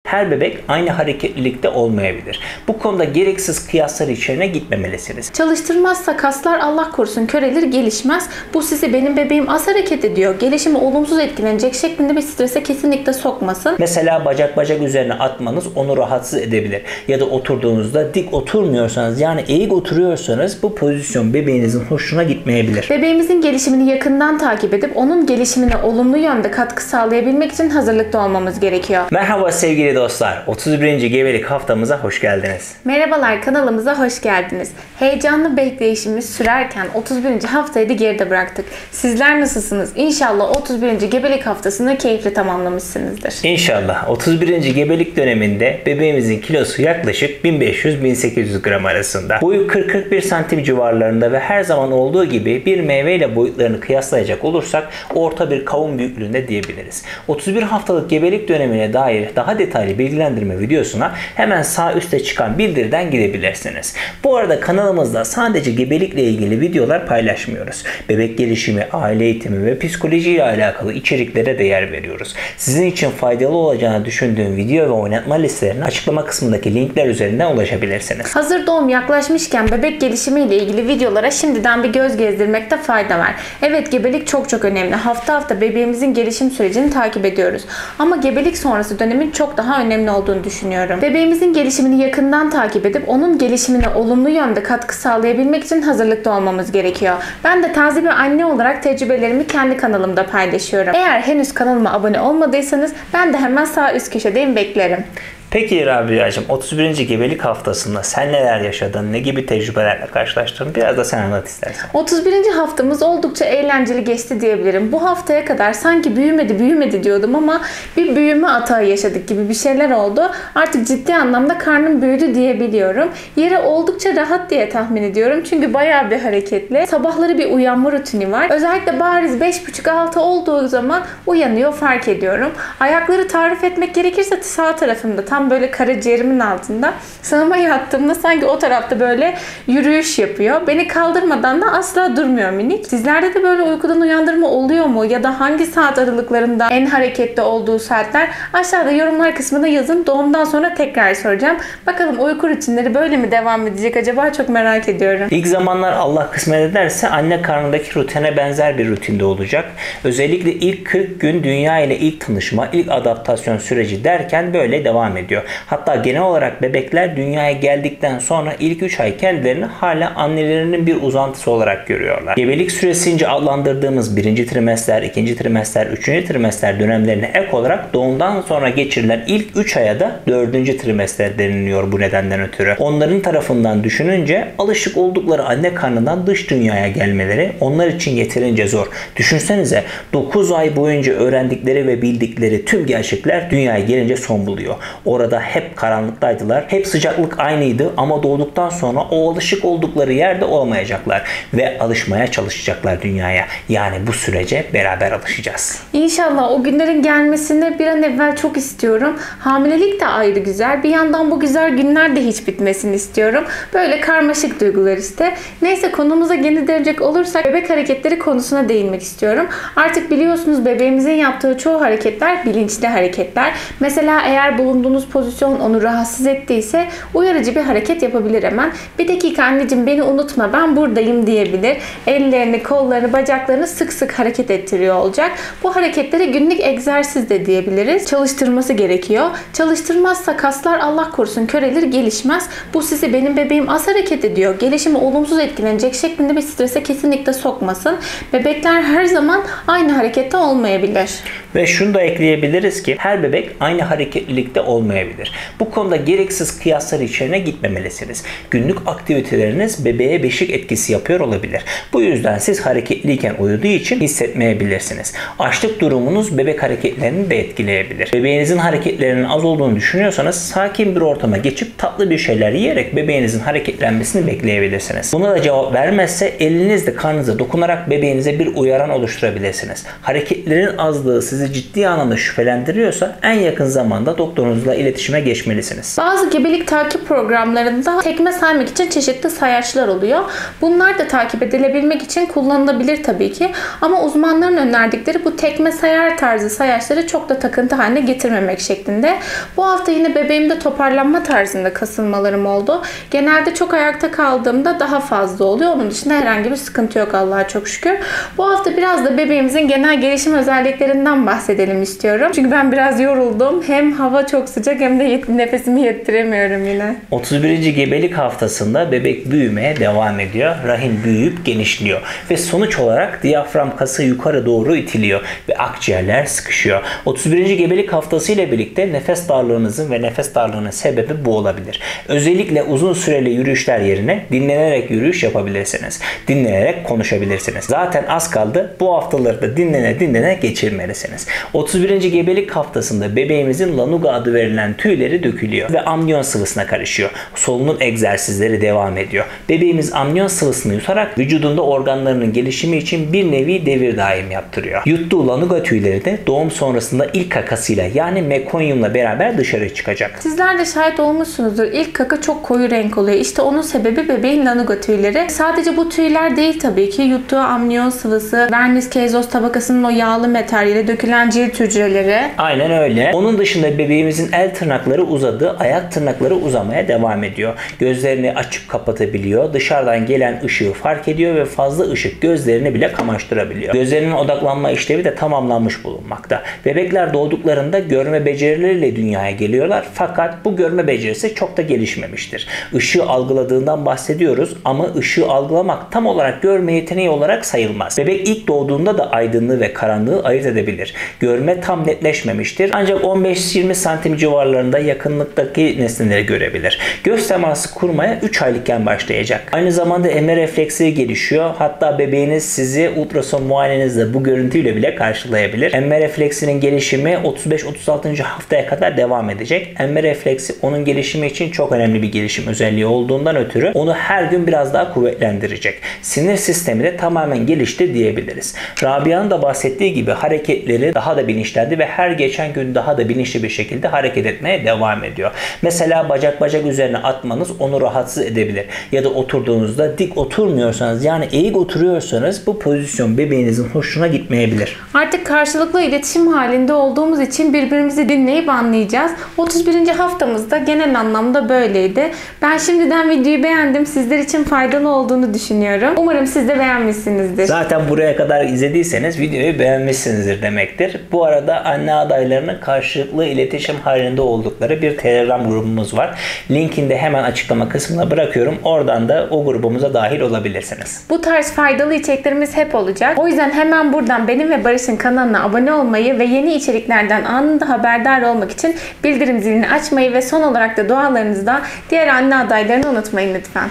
Her bebek aynı hareketlilikte olmayabilir. Bu konuda gereksiz kıyaslar içerine gitmemelisiniz. Çalıştırmazsa kaslar Allah korusun körelir, gelişmez. Bu sizi benim bebeğim az hareket ediyor, gelişimi olumsuz etkilenecek şeklinde bir strese kesinlikle sokmasın. Mesela bacak üzerine atmanız onu rahatsız edebilir. Ya da oturduğunuzda dik oturmuyorsanız, yani eğik oturuyorsanız bu pozisyon bebeğinizin hoşuna gitmeyebilir. Bebeğimizin gelişimini yakından takip edip onun gelişimine olumlu yönde katkı sağlayabilmek için hazırlıklı olmamız gerekiyor. Merhaba sevgili dostlar. 31. gebelik haftamıza hoş geldiniz. Merhabalar, kanalımıza hoş geldiniz. Heyecanlı bekleyişimiz sürerken 31. haftayı da geride bıraktık. Sizler nasılsınız? İnşallah 31. gebelik haftasını keyifli tamamlamışsınızdır. İnşallah 31. gebelik döneminde bebeğimizin kilosu yaklaşık 1500-1800 gram arasında. Boyu 40-41 santim civarlarında ve her zaman olduğu gibi bir meyveyle boyutlarını kıyaslayacak olursak orta bir kavun büyüklüğünde diyebiliriz. 31 haftalık gebelik dönemine dair daha detaylı bilgilendirme videosuna hemen sağ üstte çıkan bildiriden gidebilirsiniz. Bu arada kanalımızda sadece gebelikle ilgili videolar paylaşmıyoruz. Bebek gelişimi, aile eğitimi ve psikoloji ile alakalı içeriklere de yer veriyoruz. Sizin için faydalı olacağını düşündüğüm video ve oynatma listelerine açıklama kısmındaki linkler üzerinden ulaşabilirsiniz. Hazır doğum yaklaşmışken bebek gelişimi ile ilgili videolara şimdiden bir göz gezdirmekte fayda var. Evet, gebelik çok önemli. Hafta hafta bebeğimizin gelişim sürecini takip ediyoruz. Ama gebelik sonrası dönemin çok daha önemli olduğunu düşünüyorum. Bebeğimizin gelişimini yakından takip edip onun gelişimine olumlu yönde katkı sağlayabilmek için hazırlıklı olmamız gerekiyor. Ben de taze bir anne olarak tecrübelerimi kendi kanalımda paylaşıyorum. Eğer henüz kanalıma abone olmadıysanız ben de hemen sağ üst köşedeyim, beklerim. Peki Rabia'cığım, 31. gebelik haftasında sen neler yaşadın, ne gibi tecrübelerle karşılaştın? Biraz da sen anlat istersen. 31. haftamız oldukça eğlenceli geçti diyebilirim. Bu haftaya kadar sanki büyümedi diyordum ama bir büyüme atağı yaşadık gibi bir şeyler oldu. Artık ciddi anlamda karnım büyüdü diyebiliyorum. Yeri oldukça rahat diye tahmin ediyorum. Çünkü bayağı bir hareketli. Sabahları bir uyanma rutini var. Özellikle bariz 5.30-6 olduğu zaman uyanıyor, fark ediyorum. Ayakları tarif etmek gerekirse sağ tarafımda, tam böyle karaciğerimin altında. Sağıma yattığımda sanki o tarafta böyle yürüyüş yapıyor. Beni kaldırmadan da asla durmuyor minik. Sizlerde de böyle uykudan uyandırma oluyor mu? Ya da hangi saat aralıklarında en hareketli olduğu saatler? Aşağıda yorumlar kısmına yazın. Doğumdan sonra tekrar soracağım. Bakalım uyku rutinleri böyle mi devam edecek acaba? Çok merak ediyorum. İlk zamanlar Allah kısmet ederse anne karnındaki rutine benzer bir rutinde olacak. Özellikle ilk 40 gün dünya ile ilk tanışma, ilk adaptasyon süreci derken böyle devam ediyor. Hatta genel olarak bebekler dünyaya geldikten sonra ilk 3 ay kendilerini hala annelerinin bir uzantısı olarak görüyorlar. Gebelik süresince adlandırdığımız 1. trimester, 2. trimester, 3. trimester dönemlerine ek olarak doğumdan sonra geçirilen ilk 3 aya da 4. trimester deniliyor bu nedenden ötürü. Onların tarafından düşününce alışık oldukları anne karnından dış dünyaya gelmeleri onlar için yeterince zor. Düşünsenize 9 ay boyunca öğrendikleri ve bildikleri tüm gerçekler dünyaya gelince son buluyor. Orada hep karanlıktaydılar. Hep sıcaklık aynıydı ama doğduktan sonra o alışık oldukları yerde olmayacaklar ve alışmaya çalışacaklar dünyaya. Yani bu sürece beraber alışacağız. İnşallah o günlerin gelmesini bir an evvel çok istiyorum. Hamilelik de ayrı güzel. Bir yandan bu güzel günler de hiç bitmesini istiyorum. Böyle karmaşık duygular işte. Neyse, konumuza geri dönecek olursak bebek hareketleri konusuna değinmek istiyorum. Artık biliyorsunuz bebeğimizin yaptığı çoğu hareketler bilinçli hareketler. Mesela eğer bulunduğunuz pozisyon onu rahatsız ettiyse uyarıcı bir hareket yapabilir hemen. Bir dakika anneciğim beni unutma, ben buradayım diyebilir. Ellerini, kollarını, bacaklarını sık sık hareket ettiriyor olacak. Bu hareketlere günlük egzersiz de diyebiliriz. Çalıştırması gerekiyor. Çalıştırmazsa kaslar Allah korusun körelir, gelişmez. Bu sizi benim bebeğim az hareket ediyor, gelişimi olumsuz etkilenecek şeklinde bir strese kesinlikle sokmasın. Bebekler her zaman aynı harekette olmayabilir. Ve şunu da ekleyebiliriz ki her bebek aynı hareketlilikte olmayabilir. Bu konuda gereksiz kıyaslar içerine gitmemelisiniz. Günlük aktiviteleriniz bebeğe beşik etkisi yapıyor olabilir. Bu yüzden siz hareketliyken uyuduğu için hissetmeyebilirsiniz. Açlık durumunuz bebek hareketlerini de etkileyebilir. Bebeğinizin hareketlerinin az olduğunu düşünüyorsanız sakin bir ortama geçip tatlı bir şeyler yiyerek bebeğinizin hareketlenmesini bekleyebilirsiniz. Buna da cevap vermezse elinizle karnınıza dokunarak bebeğinize bir uyaran oluşturabilirsiniz. Hareketlerin azlığı sizi sizi ciddi anlamda şüphelendiriyorsa en yakın zamanda doktorunuzla iletişime geçmelisiniz. Bazı gebelik takip programlarında tekme saymak için çeşitli sayaçlar oluyor. Bunlar da takip edilebilmek için kullanılabilir tabii ki. Ama uzmanların önerdikleri bu tekme sayar tarzı sayaçları çok da takıntı haline getirmemek şeklinde. Bu hafta yine bebeğimde toparlanma tarzında kasılmalarım oldu. Genelde çok ayakta kaldığımda daha fazla oluyor. Onun dışında herhangi bir sıkıntı yok Allah'a çok şükür. Bu hafta biraz da bebeğimizin genel gelişim özelliklerinden bahsedelim istiyorum. Çünkü ben biraz yoruldum. Hem hava çok sıcak hem de nefesimi yettiremiyorum yine. 31. gebelik haftasında bebek büyümeye devam ediyor. Rahim büyüyüp genişliyor ve sonuç olarak diyafram kası yukarı doğru itiliyor ve akciğerler sıkışıyor. 31. gebelik haftası ile birlikte nefes darlığınızın ve nefes darlığının sebebi bu olabilir. Özellikle uzun süreli yürüyüşler yerine dinlenerek yürüyüş yapabilirsiniz. Dinlenerek konuşabilirsiniz. Zaten az kaldı. Bu haftaları da dinlene geçirmelisiniz. 31. gebelik haftasında bebeğimizin lanuga adı verilen tüyleri dökülüyor ve amniyon sıvısına karışıyor. Solunum egzersizleri devam ediyor. Bebeğimiz amniyon sıvısını yutarak vücudunda organlarının gelişimi için bir nevi devir daim yaptırıyor. Yuttuğu lanuga tüyleri de doğum sonrasında ilk kakasıyla yani mekonyumla beraber dışarı çıkacak. Sizler de şahit olmuşsunuzdur. İlk kaka çok koyu renk oluyor. İşte onun sebebi bebeğin lanuga tüyleri. Sadece bu tüyler değil tabii ki. Yuttuğu amniyon sıvısı, vernis keizoz tabakasının o yağlı materyali, dökülen cilt hücreleri. Aynen öyle. Onun dışında bebeğimizin el tırnakları uzadı, ayak tırnakları uzamaya devam ediyor. Gözlerini açıp kapatabiliyor. Dışarıdan gelen ışığı fark ediyor ve fazla ışık gözlerini bile kamaştırabiliyor. Gözlerinin odaklanma işlevi de tamamlanmış bulunmakta. Bebekler doğduklarında görme becerileriyle dünyaya geliyorlar fakat bu görme becerisi çok da gelişmemiştir. Işığı algıladığından bahsediyoruz ama ışığı algılamak tam olarak görme yeteneği olarak sayılmaz. Bebek ilk doğduğunda da aydınlığı ve karanlığı ayırt edebilir. Görme tam netleşmemiştir ancak 15-20 santim civarlarında yakınlıktaki nesneleri görebilir. Göz teması kurmaya 3 aylıkken başlayacak. Aynı zamanda emme refleksi gelişiyor. Hatta bebeğiniz sizi ultrason muayenenizle bu görüntüyle bile karşılayabilir. Emme refleksinin gelişimi 35-36. haftaya kadar devam edecek. Emme refleksi onun gelişimi için çok önemli bir gelişim özelliği olduğundan ötürü onu her gün biraz daha kuvvetlendirecek. Sinir sistemi de tamamen gelişti diyebiliriz. Rabia'nın da bahsettiği gibi hareketleri daha da bilinçlendi ve her geçen gün daha da bilinçli bir şekilde hareket etmeye devam ediyor. Mesela bacak üzerine atmanız onu rahatsız edebilir. Ya da oturduğunuzda dik oturmuyorsanız yani eğik oturuyorsanız bu pozisyon bebeğinizin hoşuna gitmeyebilir. Artık karşılıklı iletişim halinde olduğumuz için birbirimizi dinleyip anlayacağız. 31. haftamızda genel anlamda böyleydi. Ben şimdiden videoyu beğendim. Sizler için faydalı olduğunu düşünüyorum. Umarım siz de beğenmişsinizdir. Zaten buraya kadar izlediyseniz videoyu beğenmişsinizdir demektir. Bu arada anne adaylarının karşılıklı iletişim halinde oldukları bir Telegram grubumuz var. Linkini de hemen açıklama kısmına bırakıyorum. Oradan da o grubumuza dahil olabilirsiniz. Bu tarz faydalı içeriklerimiz hep olacak. O yüzden hemen buradan benim ve Barış'ın kanalına abone olmayı ve yeni içeriklerden anında haberdar olmak için bildirim zilini açmayı ve son olarak da dualarınızda diğer anne adaylarını unutmayın lütfen.